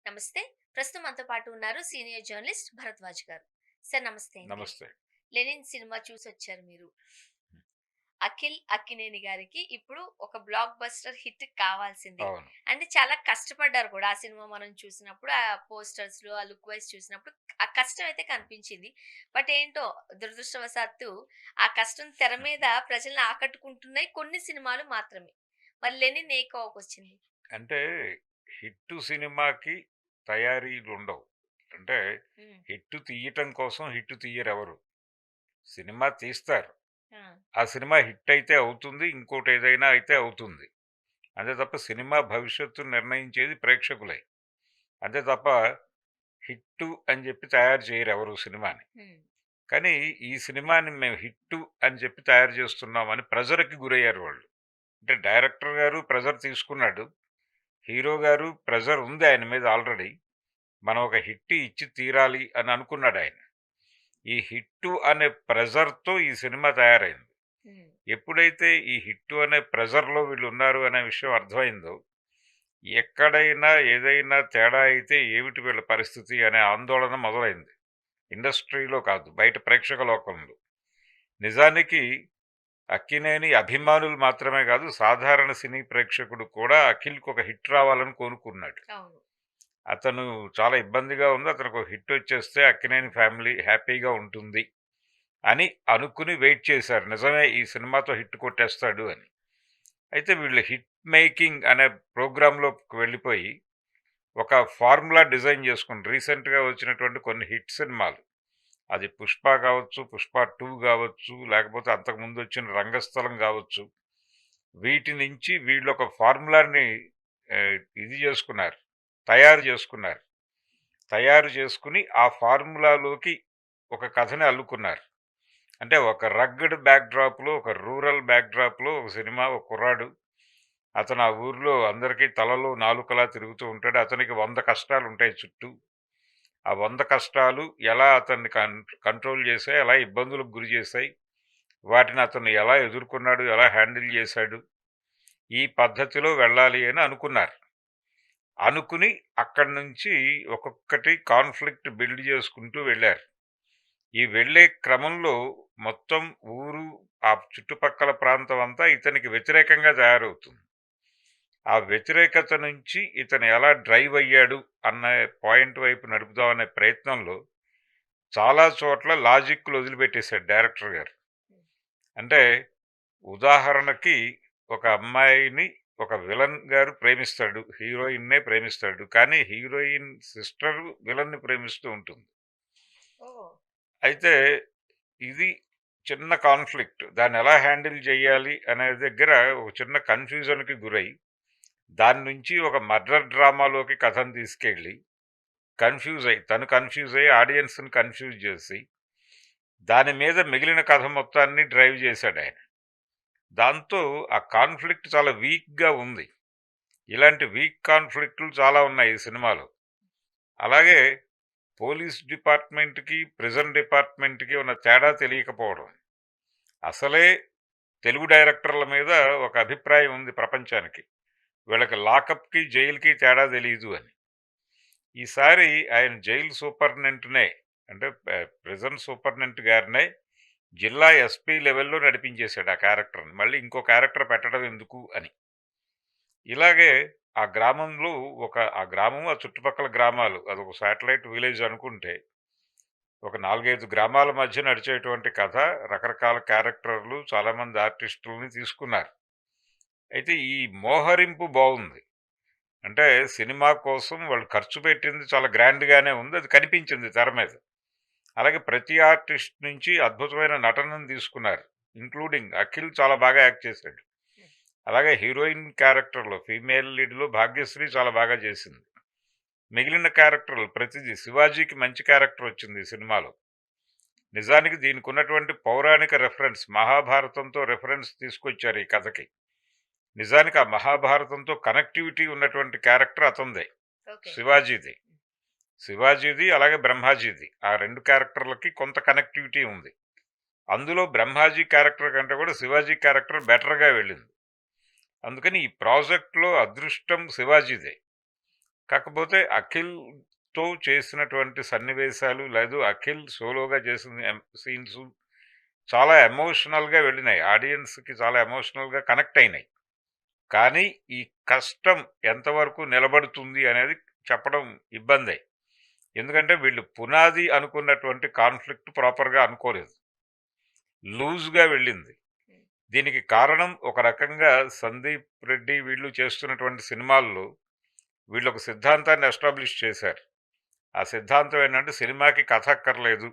నమస్తే. ప్రస్తుతం మనతో పాటు ఉన్నారు సీనియర్ జర్నలిస్ట్ భరద్వాజ్ గారు. సార్ నమస్తే అండి. నమస్తే. 'లెనిన్' సినిమా చూసొచ్చారు మీరు. అఖిల్ అక్కినేని గారికి ఇప్పుడు ఒక బ్లాక్ బస్టర్ హిట్ కావాల్సిందే. అవును. అంటే చాలా కష్టపడ్డారు కూడా ఆ సినిమా మనం చూసినప్పుడు, ఆ పోస్టర్స్‌లో, ఆ లుక్ వైస్ చూసినప్పుడు ఆ కష్టం అయితే కనిపించింది. బట్ ఏంటో దురదృష్టవశాత్తు ఆ కష్టం తెర మీద ప్రజల్ని ఆకట్టుకుంటున్నాయి కొన్ని సినిమాలు మాత్రమే. మరి 'లెనిన్' ఏ కోవకొచ్చింది? అంటే హిట్టు సినిమాకి తయారీలుండవు. అంటే హ్మ్. హిట్టు తీయటం కోసం హిట్టు తీయరెవరు. సినిమా తీస్తారు. ఆ! ఆ సినిమా హిట్ అయితే అవుతుంది. ఇంకోటేదైనా అయితే అవుతుంది. అంతే తప్ప సినిమా భవిష్యత్తును నిర్ణయించేది ప్రేక్షకులే. అంతే తప్ప హిట్టు అని చెప్పి తయారు చేయరెవరు సినిమాని. హ్మ్. కానీ ఈ సినిమాని మేము హిట్టు అని చెప్పి తయారు చేస్తున్నామని ప్రెజర్‌కి గురయ్యారు వాళ్ళు. అంటే డైరెక్టర్ గారు ప్రెజర్ తీసుకున్నాడు. హీరో గారు ప్రెజర్ ఉంది ఆయన మీద ఆల్రెడీ. మనం ఒక హిట్ ఇచ్చి తీరాలి అని అనుకున్నాడాయన. ఈ హిట్టు అనే ప్రెజర్‌తో ఈ సినిమా తయారైంది. హ్మ్. ఎప్పుడైతే ఈ హిట్టు అనే ప్రెజర్‌లో వీళ్ళున్నారు అనే విషయం అర్థమైందో, ఎక్కడైనా ఏదైనా తేడా అయితే ఏమిటి వీళ్ళ పరిస్థితి అనే ఆందోళన మొదలైంది. ఇండస్ట్రీలో కాదు, బయట ప్రేక్షక లోకంలో. నిజానికి అక్కినేని అభిమానులు మాత్రమే కాదు, సాధారణ సినీ ప్రేక్షకుడు కూడా అఖిల్‌కి ఒక హిట్ రావాలని కోరుకున్నాడు. అవును. అతను చాలా ఇబ్బందిగా ఉంది. అతనికి ఒక హిట్ వచ్చేస్తే అక్కినేని ఫ్యామిలీ హ్యాపీగా ఉంటుంది అని అనుకుని వెయిట్ చేశారు. నిజమే ఈ సినిమాతో హిట్ కొట్టేస్తాడు అని. అయితే వీళ్ళు హిట్ మేకింగ్ అనే ప్రోగ్రామ్‌లోకి వెళ్ళిపోయి ఒక ఫార్ములా డిజైన్ చేసుకుని రీసెంట్‌గా వచ్చినటువంటి కొన్ని హిట్ సినిమాలు. అది 'పుష్ప' కావచ్చు, 'పుష్ప 2' కావచ్చు, లేకపోతే అంతకుముందు వచ్చిన 'రంగస్థలం' కావచ్చు. వీటి నుంచి వీళ్ళొక ఫార్ములాని ఇది చేసుకున్నారు. తయారు చేసుకున్నారు. తయారు చేసుకుని ఆ ఫార్ములాలోకి ఒక కథని అల్లుకున్నారు. అంటే ఒక రగ్గడ్ బ్యాక్‌డ్రాప్‌లో, ఒక రూరల్ బ్యాక్‌డ్రాప్‌లో ఒక సినిమా, ఒక కుర్రాడు. అతను ఆ ఊర్లో అందరికీ తలలో నాలుకలా తిరుగుతూ ఉంటాడు. అతనికి 100 కష్టాలుంటాయి చుట్టూ. ఆ 100 కష్టాలు ఎలా అతన్ని కంట్రోల్ చేశాయి, ఎలా ఇబ్బందులకు గురి చేశాయి, వాటిని అతను ఎలా ఎదుర్కొన్నాడు, ఎలా హ్యాండిల్ చేశాడు, ఈ పద్ధతిలో వెళ్ళాలి అని అనుకున్నారు. అనుకుని అక్కడి నుంచి ఒక్కొక్కటి కాన్‌ఫ్లిక్ట్ బిల్డ్ చేసుకుంటూ వెళ్లారు. ఈ వెళ్ళే క్రమంలో మొత్తం ఊరు, ఆ చుట్టుపక్కల ప్రాంతం అంతా ఇతనికి వ్యతిరేకంగా తయారవుతుంది. ఆ వ్యతిరేకత నుంచి ఇతను ఎలా డ్రైవ్ అయ్యాడు అన్న పాయింట్ వైపు నడుపుదామనే ప్రయత్నంలో చాలా చోట్ల లాజిక్‌లు వదిలిపెట్టేశాడు డైరెక్టర్ గారు. హ్మ్. అంటే ఉదాహరణకి ఒక అమ్మాయిని ఒక విలన్ గారు ప్రేమిస్తాడు. హీరోయిన్‌నే ప్రేమిస్తాడు. కానీ హీరోయిన్ సిస్టర్ విలన్‌ని ప్రేమిస్తూ ఉంటుంది. ఓహ్! అయితే ఇది చిన్న కాన్‌ఫ్లిక్ట్. దాన్నెలా హ్యాండిల్ జేయాలి అనే దగ్గర ఒక చిన్న కన్‌ఫ్యూజన్‌కి గురై, దాని నుంచి ఒక మర్డర్ డ్రామాలోకి కథను తీసుకెళ్ళి, తను కన్‌ఫ్యూజ్ అయ్యి ఆడియన్స్‌ని కన్‌ఫ్యూజ్ జేసి, దాని మీద మిగిలిన కథ మొత్తాన్ని డ్రైవ్ జేశాడాయన. దాంతో ఆ కాన్‌ఫ్లిక్ట్ చాలా వీక్‌గా ఉంది. ఇలాంటి వీక్ కాన్‌ఫ్లిక్ట్‌లు చాలా ఉన్నాయి ఈ సినిమాలో. అలాగే పోలీస్ డిపార్ట్‌మెంట్‌కి, ప్రిజన్ డిపార్ట్‌మెంట్‌కి ఉన్న తేడా తెలియకపోవడం. అసలే తెలుగు డైరెక్టర్ల మీద ఒక అభిప్రాయం ఉంది ప్రపంచానికి. వీళ్ళకి లాకప్‌కి, జైలుకి తేడా తెలీదు అని. ఈసారి ఆయన జైలు సూపరింటెండెంట్‌నే, అంటే ప్రిజన్ సూపరింటెండెంట్ గారినే జిల్లా ఎస్పీ లెవెల్‌లో నడిపించేశాడు ఆ క్యారెక్టర్‌ని. మళ్ళీ ఇంకో క్యారెక్టర్ పెట్టడం ఎందుకు అని. ఇలాగే ఆ గ్రామంలో ఆ గ్రామం, ఆ చుట్టుపక్కల గ్రామాలు అదొక శాటిలైట్ విలేజ్ అనుకుంటే, ఒక 4, 5 గ్రామాల మధ్య నడిచేటువంటి కథ. రకరకాల క్యారెక్టర్లు, చాలామంది ఆర్టిస్టులని తీసుకున్నారు. అయితే ఈ మోహరింపు బావుంది. అంటే సినిమా కోసం వాళ్ళు ఖర్చు పెట్టింది చాలా గ్రాండ్‌గానే ఉంది. అది కనిపించింది తెర మీద. అలాగే ప్రతి ఆర్టిస్ట్ నుంచి అద్భుతమైన నటనను తీసుకున్నారు. ఇంక్లూడింగ్ అఖిల్ చాలా బాగా యాక్ట్ చేశాడు. హ్మ్. అలాగే హీరోయిన్ క్యారెక్టర్‌లో ఫీమేల్ లీడ్‌లో భాగ్యశ్రీ చాలా బాగా చేసింది. మిగిలిన క్యారెక్టర్లు ప్రతిదీ, శివాజీకి మంచి క్యారెక్టర్ వచ్చింది ఈ సినిమాలో. నిజానికి దీనికున్నటువంటి పౌరాణిక రెఫరెన్స్, మహాభారతంతో రెఫరెన్స్ తీసుకొచ్చారు ఈ కథకి. నిజానికి ఆ మహాభారతంతో కనెక్టివిటీ ఉన్నటువంటి క్యారెక్టర్ అతనిదే. ఓకే. శివాజీది. శివాజీది అలాగే బ్రహ్మాజీది. ఆ 2 క్యారెక్టర్‌లకి కొంత కనెక్టివిటీ ఉంది. అందులో బ్రహ్మాజీ క్యారెక్టర్ కంటే కూడా శివాజీ క్యారెక్టర్ బెటర్‌గా వెళ్ళింది. అందుకని ఈ ప్రాజెక్ట్‌లో అదృష్టం శివాజీదే. కాకపోతే అఖిల్‌తో చేసినటువంటి సన్నివేశాలు లేదు అఖిల్ సోలోగా చేసిన సీన్స్ చాలా ఎమోషనల్‌గా వెళ్ళినాయి. ఆడియన్స్‌కి చాలా ఎమోషనల్‌గా కనెక్ట్ అయినాయి. కానీ ఈ కష్టం ఎంతవరకు నిలబడుతుంది అనేది చెప్పడం ఇబ్బందే. ఎందుకంటే వీళ్ళు పునాది అనుకున్నటువంటి కాన్ఫ్లిక్ట్ ప్రాపర్‌గా అనుకోలేదు. లూజ్‌గా వెళ్ళింది. హ్మ్. దీనికి కారణం ఒక రకంగా సందీప్ రెడ్డి వీళ్ళు చేస్తున్నటువంటి సినిమాల్లో వీళ్ళొక సిద్ధాంతాన్ని ఎస్టాబ్లిష్ చేశారు. ఆ సిద్ధాంతం ఏంటంటే సినిమాకి కథ అక్కర్లేదు.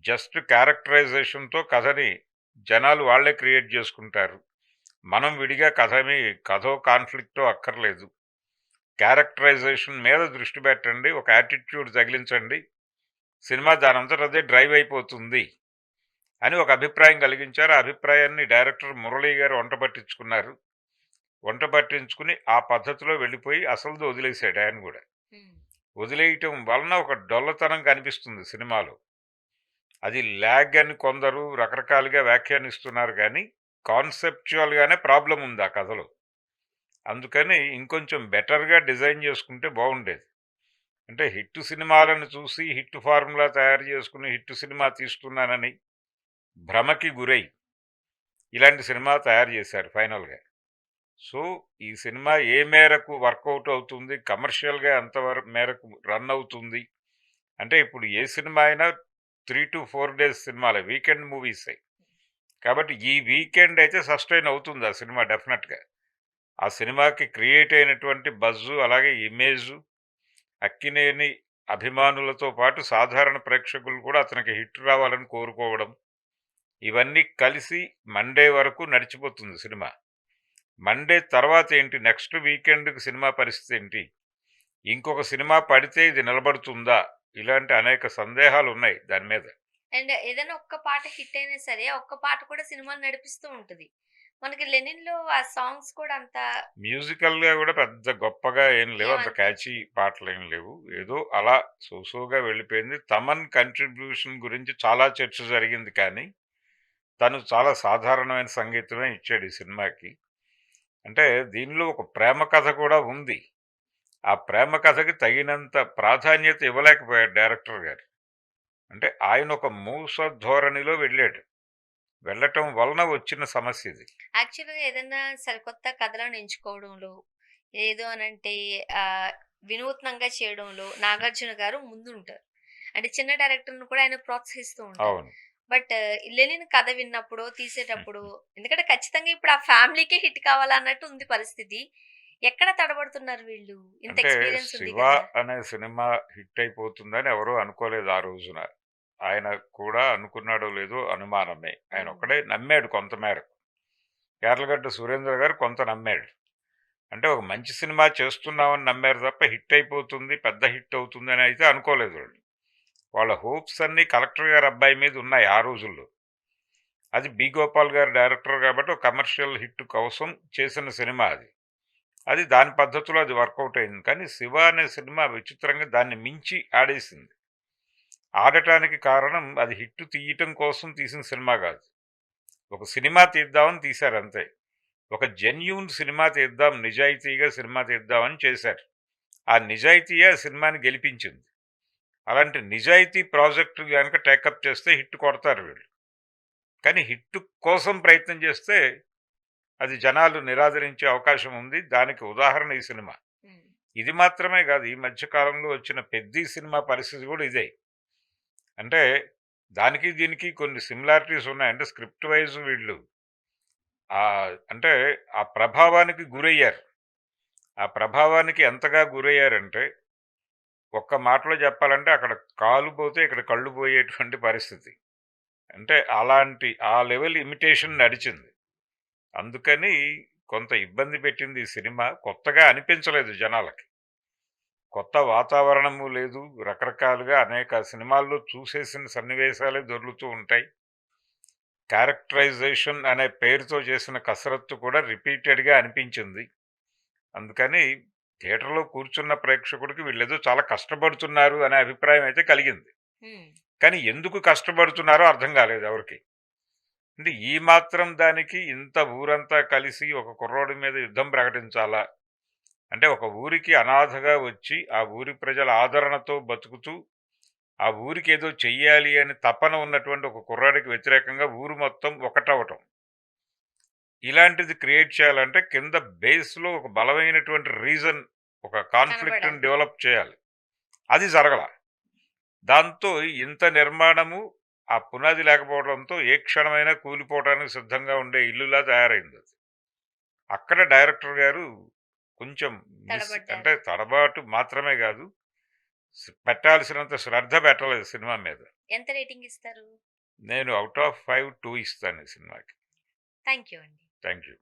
జస్ట్ క్యారెక్టరైజేషన్‌తో కథని జనాలు వాళ్ళే క్రియేట్ చేసుకుంటారు. మనం విడిగా కథో కాన్ఫ్లిక్టో అక్కర్లేదు. క్యారెక్టరైజేషన్ మీద దృష్టి పెట్టండి. ఒక యాటిట్యూడ్ తగిలించండి. సినిమా దానంతట అదే డ్రైవ్ అయిపోతుంది అని ఒక అభిప్రాయం కలిగించారు. ఆ అభిప్రాయాన్ని డైరెక్టర్ మురళీ గారు వంట పట్టించుకున్నారు. వంట పట్టించుకుని ఆ పద్ధతిలో వెళ్ళిపోయి అసలుది వదిలేసాడు ఆయన కూడా. హ్మ్. వదిలేయటం వలన ఒక డొల్లతనం కనిపిస్తుంది సినిమాలో. అది ల్యాగ్ అని కొందరు రకరకాలుగా వ్యాఖ్యానిస్తున్నారు కానీ కాన్సెప్చువల్గానే ప్రాబ్లం ఉంది ఆ కథలో. అందుకని ఇంకొంచెం బెటర్గా డిజైన్ చేసుకుంటే బాగుండేది. అంటే హిట్ సినిమాలను చూసి హిట్ ఫార్ములా తయారు చేసుకుని హిట్ సినిమా తీస్తున్నానని భ్రమకి గురై ఇలాంటి సినిమా తయారు చేశారు ఫైనల్గా. సో ఈ సినిమా ఏ మేరకు వర్కౌట్ అవుతుంది, కమర్షియల్గా ఎంత మేరకు రన్ అవుతుంది అంటే ఇప్పుడు ఏ సినిమా అయినా 3 to 4 డేస్ సినిమాలే, వీకెండ్ మూవీసే. కాబట్టి ఈ వీకెండ్ అయితే సస్టైన్ అవుతుంది ఆ సినిమా డెఫినెట్గా. ఆ సినిమాకి క్రియేట్ అయినటువంటి బజ్జు అలాగే ఇమేజు అక్కినేని అభిమానులతో పాటు సాధారణ ప్రేక్షకులు కూడా అతనికి హిట్ రావాలని కోరుకోవడం ఇవన్నీ కలిసి మండే వరకు నడిచిపోతుంది సినిమా. మండే తర్వాత ఏంటి, నెక్స్ట్ వీకెండ్కి సినిమా పరిస్థితి ఏంటి, ఇంకొక సినిమా పడితే ఇది నిలబడుతుందా, ఇలాంటి అనేక సందేహాలు ఉన్నాయి దాని మీద. అండ్ ఏదైనా ఒక్క పాట హిట్ అయినా సరే, ఒక్క పాట కూడా సినిమాని నడిపిస్తూ ఉంటది. మనకి 'లెనిన్‌లో' ఆ సాంగ్స్ కూడా అంత మ్యూజికల్గా కూడా పెద్ద గొప్పగా ఏం లేవు, అంత ఏమనిపించవు. క్యాచీ పాటలు ఏం లేవు, ఏదో అలా సోసోగా వెళ్ళిపోయింది. తమన్ కంట్రిబ్యూషన్ గురించి చాలా చర్చ జరిగింది కానీ తను చాలా సాధారణమైన సంగీతమే ఇచ్చాడు ఈ సినిమాకి. అంటే దీనిలో ఒక ప్రేమ కథ కూడా ఉంది. ఆ ప్రేమ కథకి తగినంత ప్రాధాన్యత ఇవ్వలేకపోయాడు డైరెక్టర్ గారు. అంటే ఆయన ఒక మూస ధోరణిలో వెళ్ళాడు. వెళ్ళటం వలన వచ్చిన సమస్య ఇది. యాక్చువల్‌గా ఏదన్నా సరికొత్త కథలను ఎంచుకోవడంలో, లేదు అనంటే ఆహ్, వినూత్నంగా చేయడంలో 'నాగార్జున' గారు ముందుంటారు. అంటే చిన్న డైరెక్టర్‌ని కూడా ఆయన ప్రోత్సహిస్తూ ఉంటారు. అవును. బట్ 'లెనిన్' కథ విన్నప్పుడో, తీసేటప్పుడు ఎందుకంటే ఖచ్చితంగా ఇప్పుడు ఆ ఫ్యామిలీకే హిట్ కావాలన్నట్టు ఉంది పరిస్థితి. ఎక్కడ తడబడుతున్నారు వీళ్ళు? ఇంత అంటే ఎక్స్‌పీరియన్స్ ఉంది 'శివ' గదా! అనే సినిమా హిట్ అయిపోతుందని ఎవరూ అనుకోలేదు ఆ రోజున. ఆయన కూడా అనుకున్నాడో లేదో అనుమానమే. ఆయన హ్మ్. ఒక్కడే నమ్మాడు కొంతమేరకు. యార్లగడ్డ సురేంద్ర గారు కొంత నమ్మాడు. అంటే ఒక మంచి సినిమా చేస్తున్నామని నమ్మారు తప్ప హిట్ అయిపోతుంది, పెద్ద హిట్ అవుతుంది అని అయితే అనుకోలేదు వాళ్ళు. వాళ్ళ హోప్స్ అన్నీ కలెక్టర్ గారి అబ్బాయి మీద ఉన్నాయి ఆ రోజుల్లో. అది బి గోపాల్ గారు డైరెక్టర్ కాబట్టి ఒక కమర్షియల్ హిట్ కోసం చేసిన సినిమా అది. అది దాని పద్ధతిలో అది వర్కౌట్ అయింది. కానీ 'శివ' అనే సినిమా విచిత్రంగా దాన్ని మించి ఆడేసింది. ఆడటానికి కారణం అది హిట్ తీయటం కోసం తీసిన సినిమా కాదు. ఒక సినిమా తీద్దామని తీశారంతే. ఒక జెన్యూన్ సినిమా తీద్దాం, నిజాయితీగా సినిమా తీద్దామని చేశారు. ఆ నిజాయితీయే ఆ సినిమాని గెలిపించింది. అలాంటి నిజాయితీ ప్రాజెక్టు గనక టేకప్ చేస్తే హిట్ కొడతారు వీళ్ళు. కానీ హిట్ కోసం ప్రయత్నం చేస్తే అది జనాలు నిరాదరించే అవకాశం ఉంది. దానికి ఉదాహరణ ఈ సినిమా. హ్మ్. ఇది మాత్రమే కాదు, ఈ మధ్య కాలంలో వచ్చిన 'పెద్ది' సినిమా పరిస్థితి కూడా ఇదే. అంటే దానికి దీనికి కొన్ని సిమిలారిటీస్ ఉన్నాయి. అంటే స్క్రిప్ట్ వైజ్ వీళ్ళు అంటే ఆ ప్రభావానికి గురయ్యారు. ఆ ప్రభావానికి ఎంతగా గురయ్యారంటే ఒక్క మాటలో చెప్పాలంటే అక్కడ కాలు పోతే ఇక్కడ కళ్ళు పోయేటువంటి పరిస్థితి. అంటే అలాంటి ఆ లెవెల్ ఇమిటేషన్ నడిచింది. అందుకని కొంత ఇబ్బంది పెట్టింది ఈ సినిమా. కొత్తగా అనిపించలేదు జనాలకి. కొత్త వాతావరణము లేదు. రకరకాలుగా అనేక సినిమాల్లో చూసేసిన సన్నివేశాలే దొర్లుతూ ఉంటాయి. క్యారెక్టరైజేషన్ అనే పేరుతో చేసిన కసరత్తు కూడా రిపీటెడ్‌గా అనిపించింది. అందుకని థియేటర్‌లో కూర్చున్న ప్రేక్షకుడికి వీళ్ళేదో చాలా కష్టపడుతున్నారు అనే అభిప్రాయం అయితే కలిగింది. హ్మ్. కానీ ఎందుకు కష్టపడుతున్నారో అర్థం కాలేదు ఎవరికీ. అంటే ఈ మాత్రం దానికి ఇంత ఊరంతా కలిసి ఒక కుర్రోడి మీద యుద్ధం ప్రకటించాలా అంటే ఒక ఊరికి అనాథగా వచ్చి, ఆ ఊరి ప్రజల ఆదరణతో బతుకుతూ, ఆ ఊరికి ఏదో చెయ్యాలి అని తపన ఉన్నటువంటి ఒక కుర్రాడికి వ్యతిరేకంగా ఊరు మొత్తం ఒకటవటం. ఇలాంటిది క్రియేట్ చేయాలంటే కింద బేస్‌లో ఒక బలమైనటువంటి రీజన్, ఒక కాన్‌ఫ్లిక్ట్‌ని కనబడాలి. డెవలప్ చేయాలి. అది జరగల. దాంతో ఇంత నిర్మాణము, ఆ పునాది లేకపోవడంతో ఏ క్షణమైనా కూలిపోవడానికి సిద్ధంగా ఉండే ఇల్లులా తయారైందది. అక్కడ డైరెక్టర్ గారు కొంచెం అంటే తడబడ్డారా? తడబాటు మాత్రమే గాదు, పెట్టాల్సినంత శ్రద్ధ పెట్టలేదు సినిమా మీద. ఎంత రేటింగ్ ఇస్తారు? నేను ఔట్ ఆఫ్ 5 2 ఇస్తాను ఈ సినిమాకి. థాంక్ యూ అండి. Thank you.